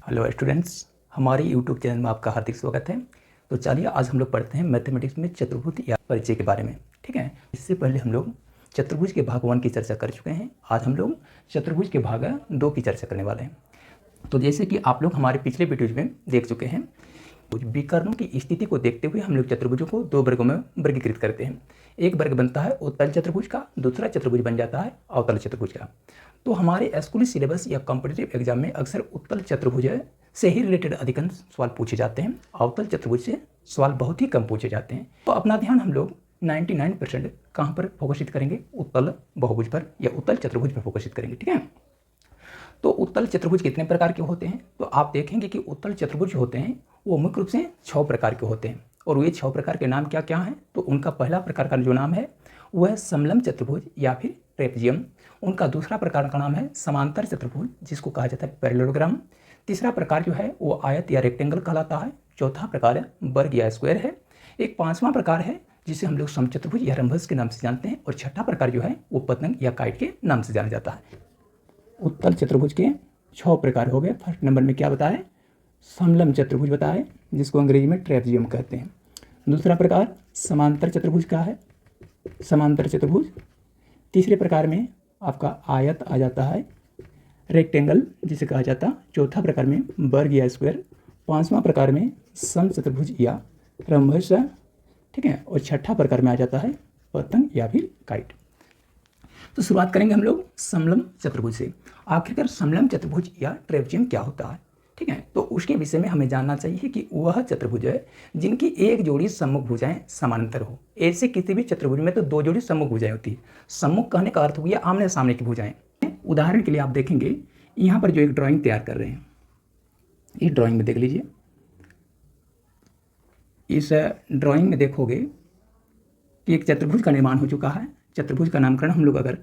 Hello students, हमारे YouTube channel में आपका हार्दिक स्वागत है। तो चलिए आज हम लोग पढ़ते हैं मैथमेटिक्स में चतुर्भुज या परिचय के बारे में। ठीक है, इससे पहले हम लोग चतुर्भुज के भाग 1 की चर्चा कर चुके हैं। आज हम लोग चतुर्भुज के भाग 2 की चर्चा करने वाले हैं। तो जैसे कि आप लोग हमारे पिछले वीडियोज में देख चुके हैं, कुछ विकर्णों की स्थिति को देखते हुए हम लोग चतुर्भुजों को 2 वर्गों में वर्गीकृत करते हैं। एक वर्ग बनता है उत्तल चतुर्भुज का, दूसरा चतुर्भुज बन जाता है अवतल चतुर्भुज का। तो हमारे स्कूली सिलेबस या कॉम्पिटिटिव एग्जाम में अक्सर उत्तल चतुर्भुज से ही रिलेटेड अधिकांश सवाल पूछे जाते हैं। अवतल चतुर्भुज से सवाल बहुत ही कम पूछे जाते हैं। तो अपना ध्यान हम लोग 99% कहाँ पर फोकसित करेंगे? उत्तल बहुभुज पर या उत्तल चतुर्भुज पर फोकसित करेंगे। ठीक है, तो उत्तल चतुर्भुज कितने प्रकार के होते हैं? तो आप देखेंगे कि उत्तल चतुर्भुज होते हैं वो मुख्य रूप से 6 प्रकार के होते हैं। और ये 6 प्रकार के नाम क्या क्या हैं? तो उनका पहला प्रकार का जो नाम है वह है समलम चतुर्भुज या फिर ट्रेपेजियम। उनका दूसरा प्रकार का नाम है समांतर चतुर्भुज, जिसको कहा जाता है पैरेललोग्राम। तीसरा प्रकार जो है वो आयत या रेक्टेंगल कहलाता है। चौथा प्रकार वर्ग या स्क्वायर है। एक पांचवा प्रकार है जिसे हम लोग समचतुर्भुज या रंभस के नाम से जानते हैं। और छठा प्रकार जो है वो पतंग या काइट के नाम से जाना जाता है। उत्तल चतुर्भुज के 6 प्रकार हो गए। फर्स्ट नंबर में क्या बताए? समलम चतुर्भुज बताए, जिसको अंग्रेजी में ट्रेपेजियम कहते हैं। दूसरा प्रकार समांतर चतुर्भुज का है, समांतर चतुर्भुज। तीसरे प्रकार में आपका आयत आ जाता है, रेक्टेंगल जिसे कहा जाता है। चौथा प्रकार में वर्ग या स्क्वायर। पांचवा प्रकार में समचतुर्भुज या रंभस। ठीक है, और छठा प्रकार में आ जाता है पतंग या फिर काइट। तो शुरुआत करेंगे हम लोग समलम चतुर्भुज से। आखिरकार समलम चतुर्भुज या ट्रेपेजियम क्या होता है? ठीक है, तो उसके विषय में हमें जानना चाहिए कि वह चतुर्भुज है जिनकी एक जोड़ी सम्मुख भुजाएं समानांतर हो। ऐसे किसी भी चतुर्भुज में तो 2 जोड़ी सम्मुख भुजाएं होती है। सम्मुख कहने का अर्थ हो गया आमने सामने की भुजाएं। उदाहरण के लिए आप देखेंगे यहाँ पर जो एक ड्राइंग तैयार कर रहे हैं, इस ड्राइंग में देख लीजिए। इस ड्राइंग में देखोगे कि एक चतुर्भुज का निर्माण हो चुका है। चतुर्भुज का नामकरण हम लोग अगर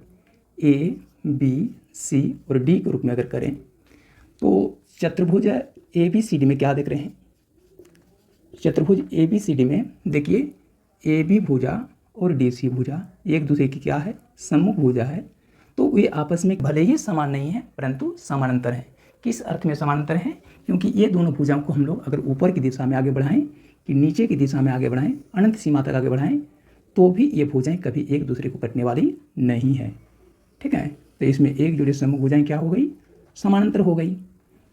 ए बी सी और डी के रूप में अगर करें तो चतुर्भुज ए बी सी डी में क्या देख रहे हैं? चतुर्भुज ए बी सी डी में देखिए ए बी भुजा और डी सी भुजा एक दूसरे की क्या है? सम्मुख भुजा है। तो वे आपस में भले ही समान नहीं है परंतु समानांतर है। किस अर्थ में समानांतर है? क्योंकि ये दोनों भुजाओं को हम लोग अगर ऊपर की दिशा में आगे बढ़ाएं कि नीचे की दिशा में आगे बढ़ाएं, अनंत सीमा तक आगे बढ़ाएं, तो भी ये भुजाएं कभी एक दूसरे को कटने वाली नहीं है। ठीक है, तो इसमें एक जोड़ी सम्मुख भुजाएं क्या हो गई? समानांतर हो गई।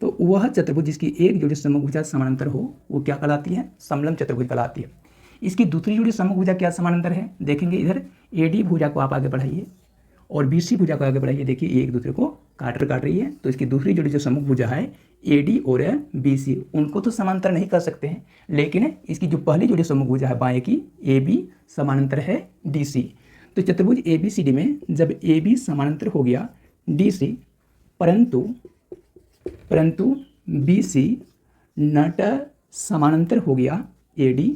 तो वह चतुर्भुज जिसकी एक जोड़ी सम्मुख भुजा समानांतर हो वो क्या कहलाती है? समलम चतुर्भुज कहलाती है। इसकी दूसरी जोड़ी सम्मुख भुजा क्या समानांतर है? देखेंगे इधर ए डी भुजा को आप आगे बढ़ाइए और बी सी भुजा को आगे बढ़ाइए। देखिए ये एक दूसरे को काट रही है। तो इसकी दूसरी जोड़ी जो सम्मुख भुजा है ए डी और बी सी, उनको तो समानांतर नहीं कर सकते हैं, लेकिन इसकी जो पहली जोड़ी सम्मुख भुजा है बाएं की ए बी समानांतर है डी सी। तो चतुर्भुज ए बी सी डी में जब ए बी समानांतर हो गया डी सी परंतु बी सी नट समानांतर हो गया ए डी,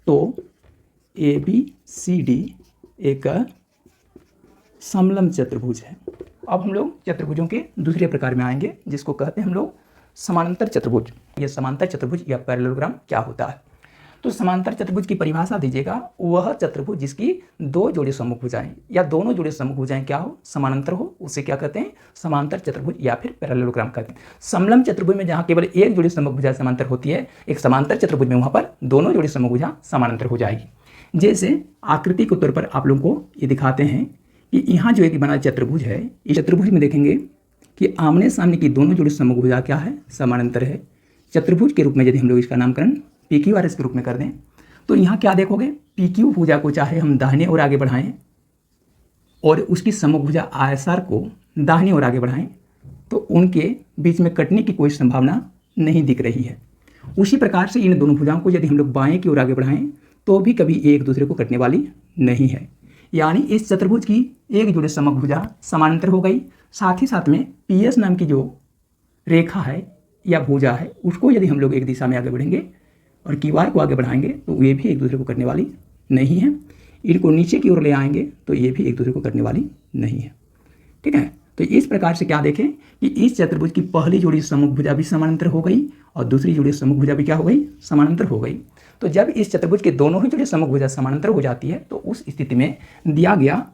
तो ए बी सी डी एक समलम चतुर्भुज है। अब हम लोग चतुर्भुजों के दूसरे प्रकार में आएंगे जिसको कहते हैं हम लोग समांतर चतुर्भुज। यह समांतर चतुर्भुज या पैरेललोग्राम क्या होता है? तो समांतर चतुर्भुज की परिभाषा दीजिएगा, वह चतुर्भुज जिसकी 2 जोड़ी सम्मुख भुजाएं या दोनों जोड़ी सम्मुख भुजाएं क्या हो? समानांतर हो, उसे क्या कहते हैं? समांतर चतुर्भुज या फिर पैरेललोग्राम कहते हैं। समलम चतुर्भुज में जहां केवल एक जोड़ी सम्मुख भुजा समांतर होती है, एक समांतर चतुर्भुज में वहां पर दोनों जोड़ी सम्मुख भुजा समानांतर हो जाएगी। जैसे आकृति के तौर पर आप लोगों को ये दिखाते हैं कि यहाँ जो एक बना चतुर्भुज है, इस चतुर्भुज में देखेंगे कि आमने सामने की दोनों जोड़ी सम्मुख भुजा क्या है? समानांतर है। चतुर्भुज के रूप में यदि हम लोग इसका नामकरण पी क्यू आर एस के रूप में कर दें तो यहाँ क्या देखोगे? पी क्यू भुजा को चाहे हम दाहिने ओर आगे बढ़ाएं और उसकी सम्मुख भुजा आर एस आर को दाहिने ओर आगे बढ़ाएं तो उनके बीच में कटने की कोई संभावना नहीं दिख रही है। उसी प्रकार से इन दोनों भुजाओं को यदि हम लोग बाएं की ओर आगे बढ़ाएं तो भी कभी एक दूसरे को कटने वाली नहीं है। यानी इस चतुर्भुज की एक जोड़ी सम्मुख भुजा समानांतर हो गई। साथ ही साथ में पी एस नाम की जो रेखा है या भुजा है उसको यदि हम लोग एक दिशा में आगे बढ़ेंगे और क्यू आर को आगे बढ़ाएंगे तो ये भी एक दूसरे को कटने वाली नहीं है। इनको नीचे की ओर ले आएंगे तो ये भी एक दूसरे को कटने वाली नहीं है। ठीक है, तो इस प्रकार से क्या देखें कि इस चतुर्भुज की पहली जोड़ी सम्मुख भुजा भी समानांतर हो गई और दूसरी जोड़ी सम्मुख भुजा भी क्या हो गई? समानांतर हो गई। तो जब इस चतुर्भुज के दोनों ही जोड़ी सम्मुख भुजा समानांतर हो जाती है तो उस स्थिति में दिया गया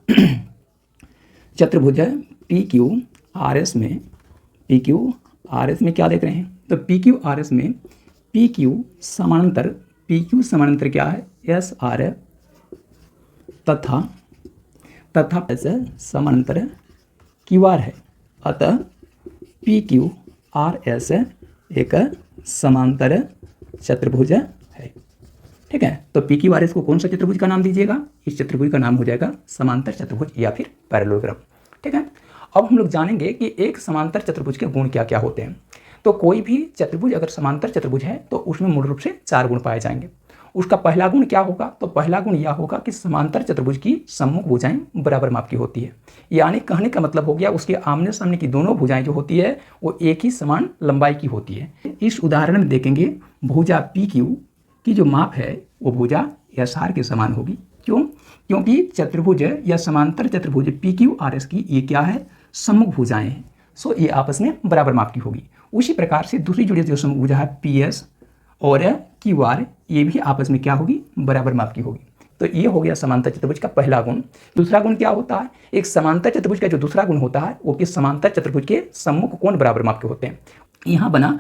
चतुर्भुज पी क्यू आर एस में पी क्यू आर एस में क्या देख रहे हैं, तो पी क्यू आर एस में पी क्यू समानांतर क्या है, एस आर है तथा ऐसे समानांतर क्यू आर है। अतः पी क्यू आर एस एक समांतर चतुर्भुज है। ठीक है, तो पी क्यू आर एस को कौन सा चतुर्भुज का नाम दीजिएगा, इस चतुर्भुज का नाम हो जाएगा समांतर चतुर्भुज या फिर पैरेललोग्राम। ठीक है, अब हम लोग जानेंगे कि एक समांतर चतुर्भुज के गुण क्या क्या होते हैं। तो कोई भी चतुर्भुज अगर समांतर चतुर्भुज है तो उसमें मूल रूप से 4 गुण पाए जाएंगे। उसका पहला गुण क्या होगा, तो पहला गुण यह होगा कि समांतर चतुर्भुज की सम्मुख भुजाएं बराबर माप की होती है। यानी कहने का मतलब हो गया उसके आमने सामने की दोनों भुजाएं जो होती है वो एक ही समान लंबाई की होती है। इस उदाहरण में देखेंगे भुजा पी क्यू की जो माप है वो भुजा एस आर के समान होगी। क्यों, क्योंकि चतुर्भुज या समांतर चतुर्भुज पी क्यू आर एस की ये क्या है, सम्मुख भुजाएं हैं। सो ये आपस में बराबर माप की होगी। उसी प्रकार से दूसरी जुड़ी जो सम्मुख भुजा है पी एस और क्यू आर, ये भी आपस में क्या होगी, बराबर माप की होगी। तो ये हो गया समांतर चतुर्भुज का पहला गुण। दूसरा गुण क्या होता है, एक समांतर चतुर्भुज का जो दूसरा गुण होता है वो कि समांतर चतुर्भुज के सम्मुख कोण बराबर माप के होते हैं। यहाँ बना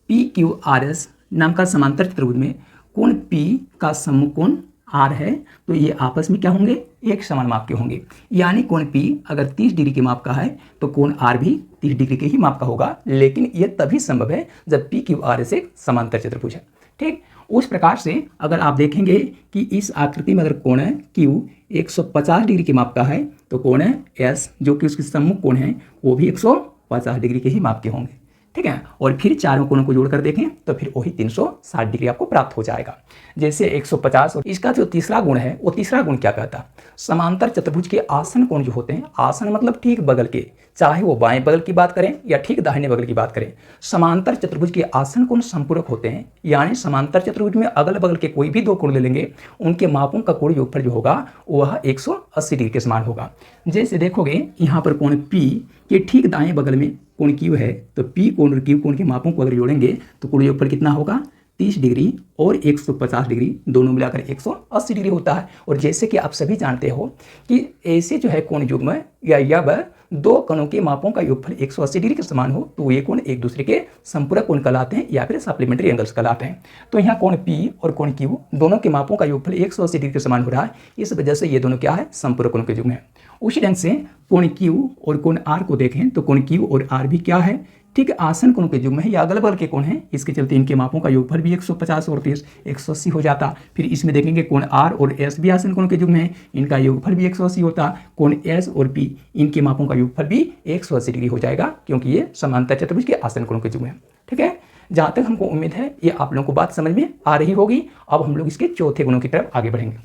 पी क्यू आर एस नाम का समांतर चतुर्भुज में कोण P का सम्मुख कोण R है, तो ये आपस में क्या होंगे, एक समान माप के होंगे। यानी कोण P अगर 30 डिग्री के माप का है तो कोण R भी 30 डिग्री के ही माप का होगा। लेकिन ये तभी संभव है जब P Q R S एक समांतर चतुर्भुज है। ठीक, उस प्रकार से अगर आप देखेंगे कि इस आकृति में अगर कोण Q 150 डिग्री के माप का है तो कोण S जो कि उसके सम्मुख कोण है वो भी 150 डिग्री के ही माप के होंगे। ठीक है, और फिर चारों कोणों को जोड़कर देखें तो फिर वही 360 डिग्री आपको प्राप्त हो जाएगा। जैसे 150 और इसका जो तीसरा गुण है वो तीसरा गुण क्या कहता है, समांतर चतुर्भुज के आसन कोण जो होते हैं, आसन मतलब ठीक बगल के, चाहे वो बाएं बगल की बात करें या ठीक दाहिने बगल की बात करें, समांतर चतुर्भुज के आसन कोण संपूरक होते हैं। यानी समांतर चतुर्भुज में अगल बगल के कोई भी 2 कोण ले लेंगे, उनके मापों का कोण योगफल जो होगा वह 180 डिग्री के समान होगा। जैसे देखोगे यहाँ पर कोण P के ठीक दाएं बगल में कोण Q है, तो P कोण और Q कोण के मापों को अगर जोड़ेंगे तो कोण योगफल कितना होगा, 30 डिग्री और 150 डिग्री, दोनों मिलाकर 180 डिग्री होता है। और जैसे कि आप सभी जानते हो कि ऐसे जो है कोण युग्म या वह 2 कोणों के मापों का योगफल 180 डिग्री के समान हो तो ये कोण एक दूसरे के संपूरक कोण कहलाते हैं या फिर सप्लीमेंट्री एंगल्स कहलाते हैं। तो यहाँ कोण P और कोण Q दोनों के मापों का योगफल 180 डिग्री के समान हो रहा है, इस वजह से ये दोनों क्या है, संपूरक कोण के युग्म है। उसी ढंग से कोण Q और कोण R को देखें तो कोण Q और R भी क्या है, ठीक आसन कोणों के युग्म है या अगल बगल के कोण है। इसके चलते इनके मापों का योगफल भी 150 और 30 180 हो जाता। फिर इसमें देखेंगे कोण R और S भी आसन कोणों के युग्म है, इनका योगफल भी 180 होता। कोण S और P इनके मापों का योगफल भी 180 डिग्री हो जाएगा, क्योंकि ये समांतर चतुर्भुज के आसन कोणों के युग्म है। ठीक है, जहाँ तक हमको उम्मीद है ये आप लोगों को बात समझ में आ रही होगी। अब हम लोग इसके चौथे गुणों की तरफ आगे बढ़ेंगे।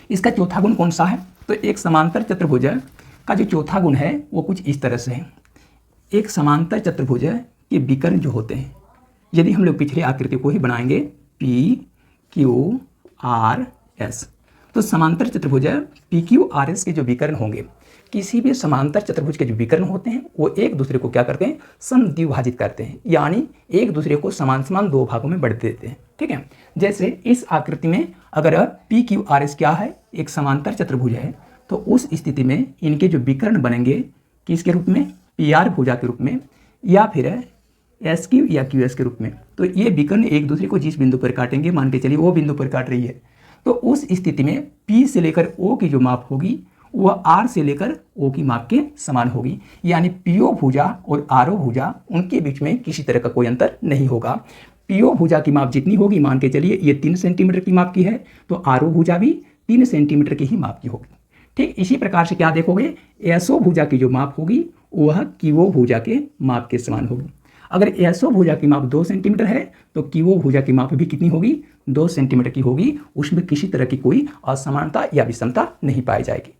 इसका चौथा गुण कौन सा है, तो एक समांतर चतुर्भुज का जो चौथा गुण है वो कुछ इस तरह से है। एक समांतर चतुर्भुज के विकर्ण जो होते हैं, यदि हम लोग पिछले आकृति को ही बनाएंगे P Q R S, तो समांतर चतुर्भुज P Q R S के जो विकर्ण होंगे, किसी भी समांतर चतुर्भुज के जो विकर्ण होते हैं वो एक दूसरे को क्या करते हैं, समद्विभाजित करते हैं। यानी एक दूसरे को समान समान 2 भागों में बांट देते हैं। ठीक है, जैसे इस आकृति में अगर P Q R S क्या है, एक समांतर चतुर्भुज है, तो उस स्थिति में इनके जो विकर्ण बनेंगे किसके रूप में, PR भुजा के रूप में या फिर SQ या QS के रूप में। तो ये विकर्ण एक दूसरे को जिस बिंदु पर काटेंगे, मान के चलिए वो बिंदु पर काट रही है, तो उस स्थिति में P से लेकर O की जो माप होगी वह R से लेकर O की माप के समान होगी। यानी PO भुजा और RO भुजा उनके बीच में किसी तरह का कोई अंतर नहीं होगा। PO भुजा की माप जितनी होगी, मान के चलिए ये 3 सेंटीमीटर की माप की है, तो RO भुजा भी 3 सेंटीमीटर की ही माप की होगी। ठीक इसी प्रकार से क्या देखोगे, SO भुजा की जो माप होगी वह QO भुजा के माप के समान होगी। अगर SO भुजा की माप 2 सेंटीमीटर है तो QO भुजा की माप भी कितनी होगी, 2 सेंटीमीटर की होगी। उसमें किसी तरह की कोई असमानता या विषमता नहीं पाई जाएगी।